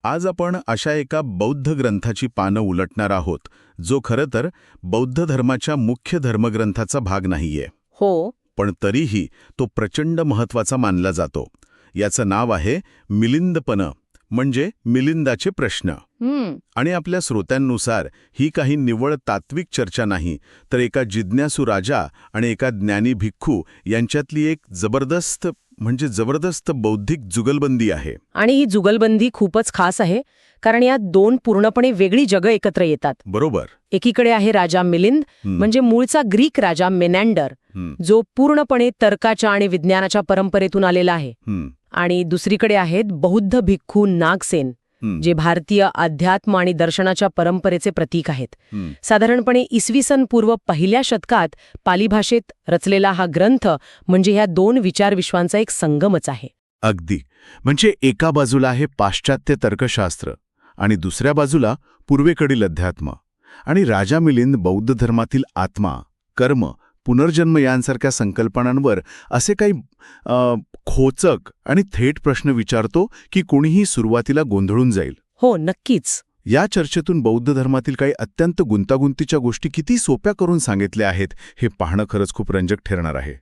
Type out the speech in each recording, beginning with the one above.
आज आपण अशा एका बौद्ध ग्रंथाची पानं उलटणार आहोत, जो खरं तर बौद्ध धर्माच्या मुख्य धर्मग्रंथाचा भाग नाहीये. हो. पण तरीही तो प्रचंड महत्वाचा मानला जातो. याचं नाव आहे मिलिंदपन, म्हणजे मिलिंदाचे प्रश्न. आणि आपल्या श्रोत्यांनुसार ही काही निव्वळ तात्विक चर्चा नाही, तर एका जिज्ञासू राजा आणि एका ज्ञानी भिक्खू यांच्यातली एक जबरदस्त बौद्धिक जुगलबंदी आहे. आणि ही जुगलबंदी खूपच खास आहे, कारण यात दोन पूर्णपणे वेगळी जगं एकत्र येतात. बरोबर. एकीकडे आहे राजा मिलिंद, म्हणजे मूळचा ग्रीक राजा मेनॅन्डर, जो पूर्णपणे तर्काच्या आणि विज्ञानाच्या परंपरेतून आलेला आहे. आणि दुसरीकडे आहेत बौद्ध भिक्खू नागसेन, जे भारतीय अध्यात्म आणि दर्शनाच्या परंपरेचे प्रतीक आहेत. साधारणपणे इसवी सन पूर्व 1 शतकात पाली भाषेत रचलेला हा ग्रंथ म्हणजे ह्या दोन विचारविश्वांचा एक संगमच आहे. अगदी. म्हणजे एका बाजूला आहे पाश्चात्य तर्कशास्त्र आणि दुसऱ्या बाजूला पूर्वेकडील अध्यात्म. आणि राजा मिलिंद बौद्ध धर्मातील आत्मा, कर्म, पुनर्जन्म यांसारख्या संकल्पनांवर असे काही खोचक आणि थेट प्रश्न विचारतो की कोणीही सुरुवातीला गोंधळून जाईल. हो, नक्कीच. या चर्चेतून बौद्ध धर्मातील काही अत्यंत गुंतागुंतीच्या गोष्टी किती सोप्या करून सांगितल्या आहेत हे पाहणं खरंच खूप रंजक ठरणार आहे.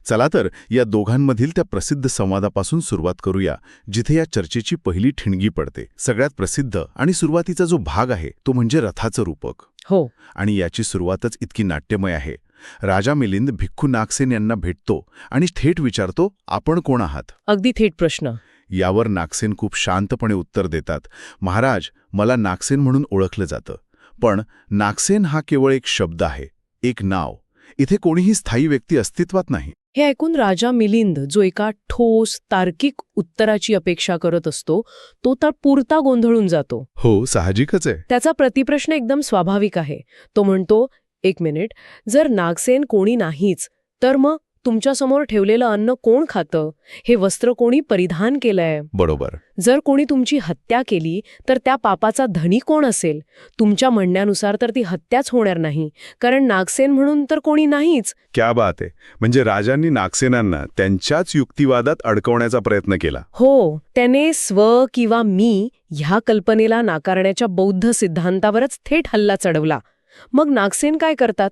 चला तर या दोघांमधील त्या प्रसिद्ध संवादापासून सुरुवात करूया, जिथे या चर्चेची पहिली ठिणगी पडते. सगळ्यात प्रसिद्ध आणि सुरुवातीचा जो भाग आहे तो म्हणजे रथाचं रूपक. हो. आणि याची सुरुवातच इतकी नाट्यमय आहे. राजा मिलिंद भिक्खू नागसेन यांना भेटतो आणि थेट विचारतो, आपण कोण आहात? अगदी थेट प्रश्न. यावर नागसेन खूप शांतपणे उत्तर देतात, महाराज, मला नागसेन म्हणून ओळखलं जातं. पण नागसेन हा केवळ एक शब्द आहे, एक नाव. इथे कोणीही स्थायी व्यक्ती अस्तित्वात नाही. हे ऐकून राजा मिलिंद, जो एका ठोस तार्किक उत्तराची अपेक्षा करत असतो, तो तर पुरता गोंधळून जातो. हो, साहजिकच आहे. त्याचा प्रतिप्रश्न एकदम स्वाभाविक आहे. तो म्हणतो, 1 मिनिट, जर नागसेन कोणी नाहीच, तर मग तुमच्यासमोर ठेवलेलं अन्न कोण खातं? हे वस्त्र कोणी परिधान केलंय? बरोबर. जर कोणी तुमची हत्या केली तर त्या पापाचा धनी कोण असेल? तुमच्या म्हणण्यानुसार तर ती हत्याच होणार नाही, कारण नागसेन म्हणून तर कोणी नाहीच. क्या बात आहे. म्हणजे राजांनी नागसेनांना त्यांच्याच युक्तिवादात अडकवण्याचा प्रयत्न केला. हो, त्याने स्व किंवा मी ह्या कल्पनेला नाकारण्याच्या बौद्ध सिद्धांतावरच थेट हल्ला चढवला. मग नागसेन काय करतात?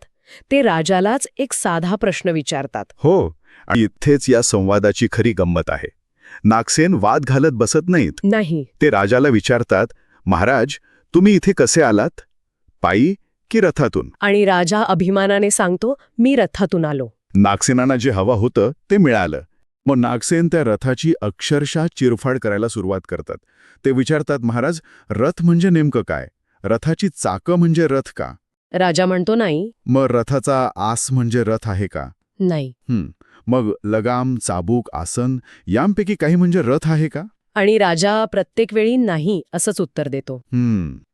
ते राजालाच एक साधा प्रश्न विचारतात. हो, आणि इथेच या संवादाची खरी गंमत आहे. नागसेन वाद घालत बसत नाहीत. नाही. ते राजाला विचारतात, महाराज, तुम्ही इथे कसे आलात? पायी की रथातून? आणि राजा अभिमानाने सांगतो, मी रथातून आलो. नागसेनांना जे हवं होतं ते मिळालं. मग नागसेन त्या रथाची अक्षरशः चिरफाड करायला सुरुवात करतात. ते विचारतात, महाराज, रथ म्हणजे नेमकं काय? रथाची चाकं म्हणजे रथ का? राजा म्हणतो, नाही. मग रथाचा आस म्हणजे रथ आहे का? नाही. मग लगाम, चाबूक, आसन यांपैकी काही म्हणजे रथ आहे का? आणि राजा प्रत्येक वेळी नाही असंच उत्तर देतो.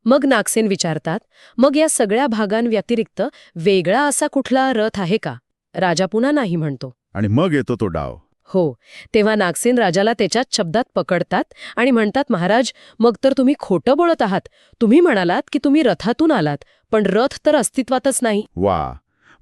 मग नागसेन विचारतात, मग या सगळ्या भागांव्यतिरिक्त वेगळा असा कुठला रथ आहे का? राजा पुन्हा नाही म्हणतो. आणि मग येतो तो डाव. हो. तेव्हा नागसेन राजाला त्याच्याच शब्दात पकडतात आणि म्हणतात, महाराज, मग तर तुम्ही खोटं बोलत आहात. तुम्ही म्हणालात की तुम्ही रथातून आलात, पण रथ तर अस्तित्वातच नाही. वा.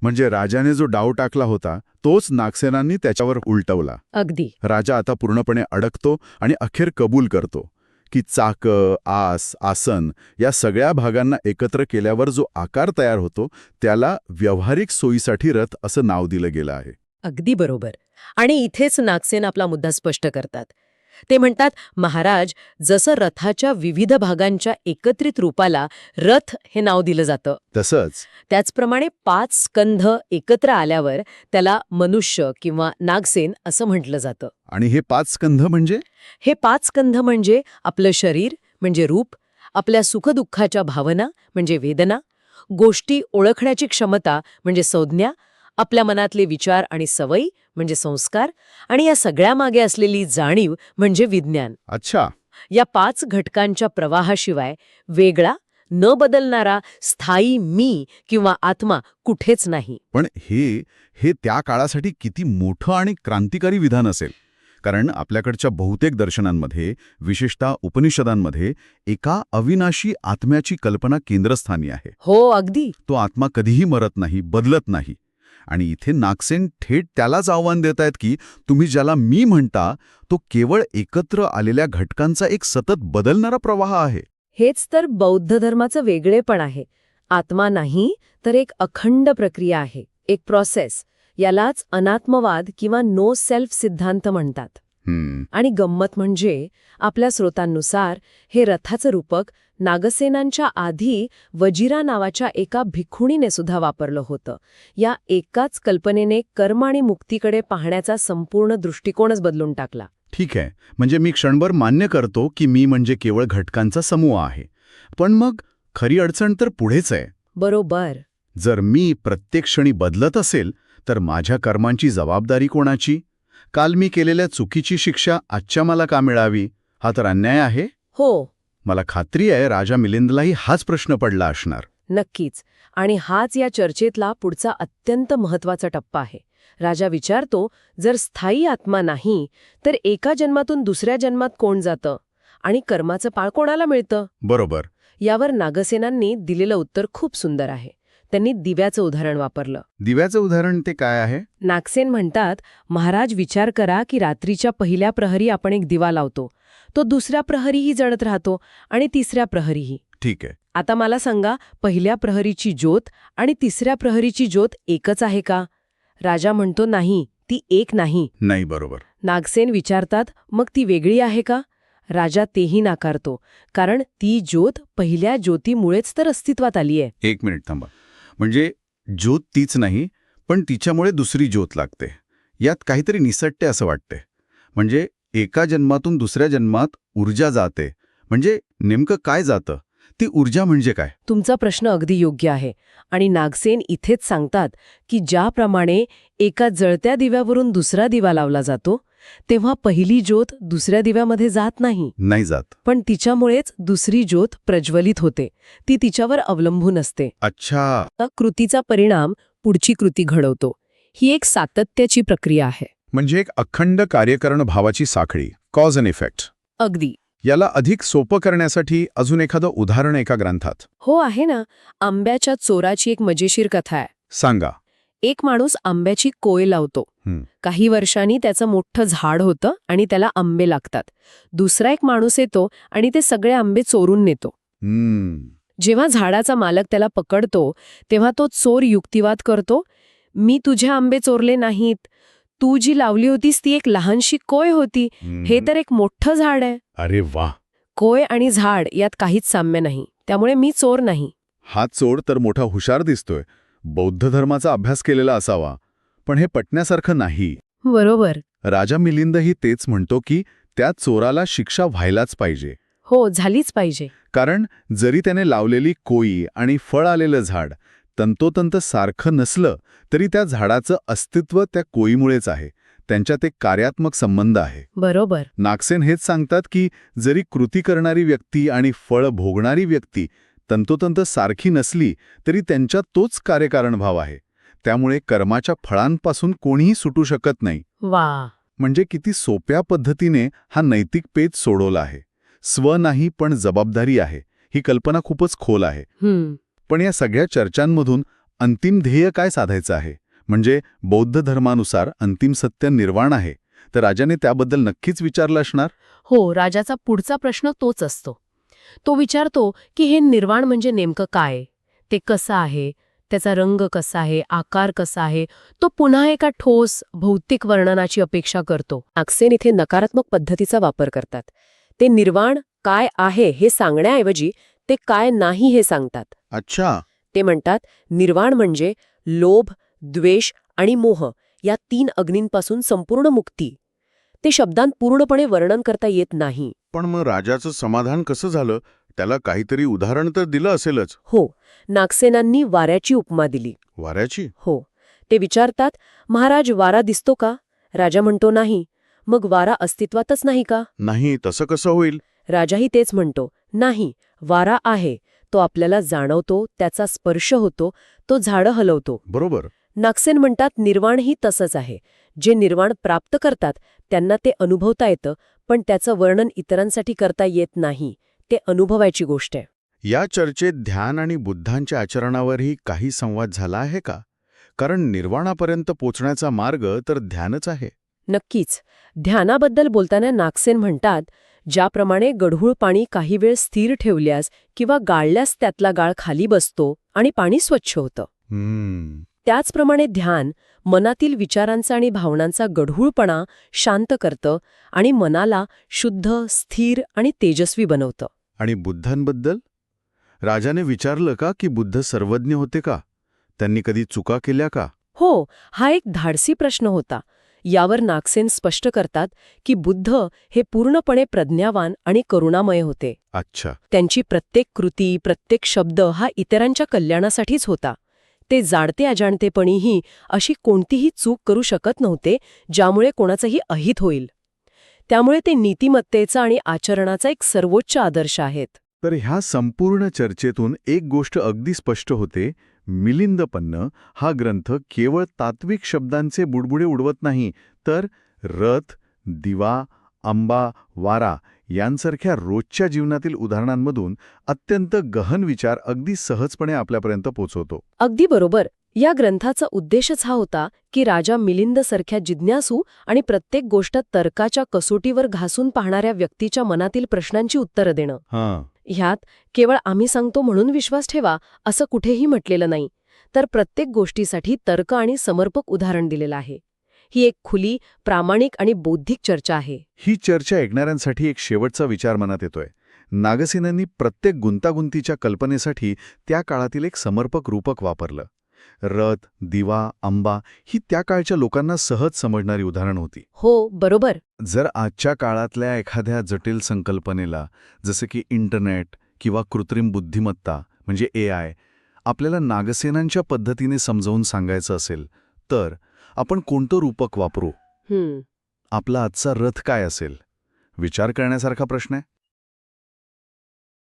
म्हणजे राजाने जो डाव टाकला होता तोच नागसेनांनी त्याच्यावर उलटवला. अगदी. राजा आता पूर्णपणे अडकतो आणि अखेर कबूल करतो की चाक, आस, आसन या सगळ्या भागांना एकत्र केल्यावर जो आकार तयार होतो त्याला व्यावहारिक सोयीसाठी रथ असं नाव दिलं गेलं आहे. अगदी बरोबर. आणि इथेच नागसेन आपला मुद्दा स्पष्ट करतात. ते म्हणतात, महाराज, जसं रथाच्या विविध भागांच्या एकत्रित रूपाला रथ हे नाव दिलं जातं, तसंच त्याचप्रमाणे 5 स्कंध एकत्र आल्यावर त्याला मनुष्य किंवा नागसेन असं म्हटलं जातं. आणि हे 5 स्कंध म्हणजे? हे 5 स्कंध म्हणजे आपलं शरीर म्हणजे रूप, आपल्या सुखदुःखाच्या भावना म्हणजे वेदना, गोष्टी ओळखण्याची क्षमता म्हणजे संज्ञा, आपल्या मनातले विचार आणि सवयी म्हणजे संस्कार, आणि या सगळ्यामागे असलेली जाणीव म्हणजे विज्ञान. अच्छा. या 5 घटकांच्या प्रवाहाशिवाय वेगळा, न बदलणारा स्थायी मी किंवा आत्मा कुठेच नाही. पण हे त्या काळासाठी किती मोठं आणि क्रांतिकारी विधान असेल. कारण आपल्याकडच्या बहुतेक दर्शनांमध्ये, विशेषतः उपनिषदांमध्ये, एका अविनाशी आत्म्याची कल्पना केंद्रस्थानी आहे. हो, अगदी. तो आत्मा कधीही मरत नाही, बदलत नाही. आणि इथे नागसेन थेट त्यालाच आव्हान देत आहेत की तुम्ही ज्याला मी म्हणता तो केवळ एकत्र आलेल्या घटकांचा एक सतत बदलणारा प्रवाह आहे. हेच तर बौद्ध धर्माचं वेगळेपण आहे. आत्मा नाही तर एक अखंड प्रक्रिया आहे, एक प्रोसेस. यालाच अनात्मवाद किंवा नो सेल्फ सिद्धांत म्हणतात. आणि गंमत म्हणजे आपल्या स्रोतांनुसार हे रथाचं रूपक नागसेनांच्या आधी वजिरा नावाच्या एका भिक्खुणीने सुद्धा वापरलं होतं. या एकाच कल्पनेने कर्म आणि मुक्तीकडे पाहण्याचा संपूर्ण दृष्टिकोनच बदलून टाकला. ठीक आहे, म्हणजे मी क्षणभर मान्य करतो की मी म्हणजे केवळ घटकांचा समूह आहे. पण मग खरी अडचण तर पुढेच आहे. बरोबर. जर मी प्रत्येक क्षणी बदलत असेल तर माझ्या कर्मांची जबाबदारी कोणाची? काल मी केलेल्या चुकीची शिक्षा आजच्या मला का मिळावी? हा तर अन्याय आहे. हो, मला खात्री आहे राजा मिलिंदलाही हाच प्रश्न पडला असणार. नक्कीच. आणि हाच या चर्चेतला पुढचा अत्यंत महत्वाचा टप्पा आहे. राजा विचारतो, जर स्थायी आत्मा नाही तर एका जन्मातून दुसऱ्या जन्मात कोण जातं आणि कर्माचं पाळ कोणाला मिळतं? बरोबर. यावर नागसेनांनी दिलेलं उत्तर खूप सुंदर आहे. त्यांनी दिव्याचं उदाहरण वापरलं. दिव्याचं उदाहरण ते काय आहे? नागसेन म्हणतात, महाराज विचार करा की रात्रीच्या पहिल्या प्रहरी आपण एक दिवा लावतो, तो दुसऱ्या प्रहरीही जळत राहतो आणि तिसऱ्या प्रहरीही. ठीक आहे. आता मला सांगा, पहिल्या प्रहरीची ज्योत आणि तिसऱ्या प्रहरीची ज्योत एकच आहे का? राजा म्हणतो नाही, ती एक नाही. नाही. बरोबर. नागसेन विचारतात, मग ती वेगळी आहे का? राजा तेही नाकारतो, कारण ती ज्योत पहिल्या ज्योतीमुळेच तर अस्तित्वात आलीय. एक मिनिट थांबा. म्हणजे ज्योत तीच नाही, पण तिच्यामुळे दुसरी ज्योत लागते. यात काहीतरी निसटते असं वाटते. म्हणजे एका जन्मातून दुसऱ्या जन्मात ऊर्जा जाते. म्हणजे नेमकं काय जातं? ती ऊर्जा म्हणजे काय? तुमचा प्रश्न अगदी योग्य आहे. आणि नागसेन इथेच सांगतात की ज्याप्रमाणे एका जळत्या दिव्यावरून दुसरा दिवा लावला जातो, तेव्हा पहिली ज्योत दुसऱ्या दिव्यामध्ये जात नाही. नाही जात. पण तिच्यामुळेच दुसरी ज्योत प्रज्वलित होते. ती तिच्यावर अवलंबून असते. अच्छा. कृतीचा परिणाम पुढची कृती घडवतो. ही एक सातत्याची प्रक्रिया आहे. म्हणजे एक अखंड कार्यकरण भावाची साखळी, कॉज अँड इफेक्ट. अगदी. याला अधिक सोपं करण्यासाठी अजून एखादं उदाहरण एका ग्रंथात हो, आहे ना. आंब्याच्या चोराची एक मजेशीर कथा आहे. सांगा. एक माणूस आंब्याची कोय लावतो. काही वर्षांनी त्याचं मोठं झाड होतं आणि त्याला आंबे लागतात. दुसरा एक माणूस येतो आणि ते सगळे आंबे चोरून नेतो. जेव्हा झाडाचा मालक त्याला पकडतो तेव्हा तो चोर युक्तिवाद करतो, मी तुझे आंबे चोरले नाहीत, तू जी लावली होतीस ती एक लहानशी कोय होती, हे तर एक मोठं झाड आहे. अरे वा. कोय आणि झाड यात काहीच साम्य नाही, त्यामुळे मी चोर नाही. हा चोर तर मोठा हुशार दिसतोय, बौद्ध धर्माचा अभ्यास केलेला असावा, पण हे पटण्यासारखं नाही. बरोबर. राजा मिलिंदही तेच म्हणतो की त्या चोराला शिक्षा व्हायलाच पाहिजे. हो, झालीच पाहिजे. कारण जरी त्याने लावलेली कोई आणि फळ आलेलं झाड तंतोतंत सारखं नसलं तरी त्या झाडाचं अस्तित्व त्या कोईमुळेच आहे. त्यांच्यात एक कार्यात्मक संबंध आहे. बरोबर. नागसेन हेच सांगतात की जरी कृती करणारी व्यक्ती आणि फळ भोगणारी व्यक्ती तंतोतंत सारखी नसली तरी त्यांच्यात तोच कार्यकारण भाव आहे. त्यामुळे कर्माच्या फळांपासून कोणीही सुटू शकत नाही. वा. म्हणजे किती सोप्या पद्धतीने हा नैतिक पेच सोडवला आहे. स्व नाही पण जबाबदारी आहे, ही कल्पना खूपच खोल आहे. पण या सगळ्या चर्चांमधून अंतिम ध्येय काय साधायचं आहे? म्हणजे बौद्ध धर्मानुसार अंतिम सत्य निर्वाण आहे, तर राजाने त्याबद्दल नक्कीच विचारलं असणार. हो, राजाचा पुढचा प्रश्न तोच असतो. तो विचारतो की हे निर्वाण म्हणजे नेमकं काय, ते कसं आहे, त्याचा रंग कसा आहे, आकार कसा आहे. तो पुन्हा एका ठोस भौतिक वर्णनाची अपेक्षा करतो. नागसेन इथे नकारात्मक पद्धतीचा वापर करतात. ते निर्वाण काय आहे हे सांगण्याऐवजी ते काय नाही हे सांगतात. अच्छा. ते म्हणतात, निर्वाण म्हणजे लोभ, द्वेष आणि मोह या 3 अग्नींपासून संपूर्ण मुक्ती. ते शब्दांत पूर्णपणे वर्णन करता येत नाही. पण मग राजाचं समाधान कसं झालं? त्याला काहीतरी उदाहरण तर दिलं असेलच. हो, नागसेनांनी वाऱ्याची उपमा दिली. वाऱ्याची? हो. ते विचारतात, महाराज वारा दिसतो का? राजा म्हणतो नाही. मग वारा अस्तित्वातच नाही का? नाही, तसं कसं होईल? राजाही तेच म्हणतो, नाही, वारा आहे. तो आपल्याला जाणवतो, त्याचा स्पर्श होतो, तो झाडं हलवतो. बरोबर. नागसेन म्हणतात, निर्वाणही तसंच आहे. जे निर्वाण प्राप्त करतात त्यांना ते अनुभवता येतं, पण त्याचं वर्णन इतरांसाठी करता येत नाही. ते अनुभवायची गोष्ट आहे. या चर्चेत ध्यान आणि बुद्धांच्या आचरणावरही काही संवाद झाला आहे का? कारण निर्वाणापर्यंत पोचण्याचा मार्ग तर ध्यानच आहे. नक्कीच. ध्यानाबद्दल बोलताना नागसेन म्हणतात, ज्याप्रमाणे गढूळ पाणी काही वेळ स्थिर ठेवल्यास किंवा गाळल्यास त्यातला गाळ खाली बसतो आणि पाणी स्वच्छ होतं. त्याचप्रमाणे ध्यान मनातील विचारांचा आणि भावनांचा गढूळपणा शांत करतं आणि मनाला शुद्ध, स्थिर आणि तेजस्वी बनवतं. आणि बुद्धांबद्दल? राजाने विचारलं का की बुद्ध सर्वज्ञ होते का? त्यांनी कधी चुका केल्या का? हो, हा एक धाडसी प्रश्न होता. यावर नागसेन स्पष्ट करतात की बुद्ध हे पूर्णपणे प्रज्ञावान आणि करुणामय होते. अच्छा. त्यांची प्रत्येक कृती, प्रत्येक शब्द हा इतरांच्या कल्याणासाठीच होता. ते जाणते अजाणतेपणीही अशी कोणतीही चूक करू शकत नव्हते ज्यामुळे कोणाचंही अहित होईल. त्यामुळे ते नीतिमत्तेचा आणि आचरणाचा एक सर्वोच्च आदर्श आहेत. तर ह्या संपूर्ण चर्चेतून एक गोष्ट अगदी स्पष्ट होते. मिलिंदपन्न हा ग्रंथ केवळ तात्विक शब्दांचे बुडबुडे उडवत नाही, तर रथ, दिवा, आंबा, वारा यांसारख्या रोजच्या जीवनातील उदाहरणांमधून अत्यंत गहन विचार अगदी सहजपणे आपल्यापर्यंत पोचवतो. अगदी बरोबर. या ग्रंथाचा उद्देशच हा होता की राजा मिलिंदसारख्या जिज्ञासू आणि प्रत्येक गोष्ट तर्काच्या कसोटीवर घासून पाहणाऱ्या व्यक्तीच्या मनातील प्रश्नांची उत्तरं देणं. ह्यात केवळ आम्ही सांगतो म्हणून विश्वास ठेवा असं कुठेही म्हटलेलं नाही, तर प्रत्येक गोष्टीसाठी तर्क आणि समर्पक उदाहरण दिलेलं आहे. ही एक खुली, प्रामाणिक आणि बौद्धिक चर्चा आहे. ही चर्चा ऐकणाऱ्यांसाठी एक शेवटचा विचार मनात येतोय. नागसेनांनी प्रत्येक गुंतागुंतीच्या कल्पनेसाठी त्या काळातील एक समर्पक रूपक वापरलं. रथ, दिवा, आंबा ही त्या काळच्या लोकांना सहज समजणारी उदाहरण होती. हो, बरोबर. जर आजच्या काळातल्या एखाद्या जटिल संकल्पनेला, जसं की इंटरनेट किंवा कृत्रिम बुद्धिमत्ता म्हणजे AI, आपल्याला नागसेनांच्या पद्धतीने समजावून सांगायचं असेल, तर आपण कोणतं रूपक वापरू? आपला आजचा रथ काय असेल? विचार करण्यासारखा प्रश्न आहे.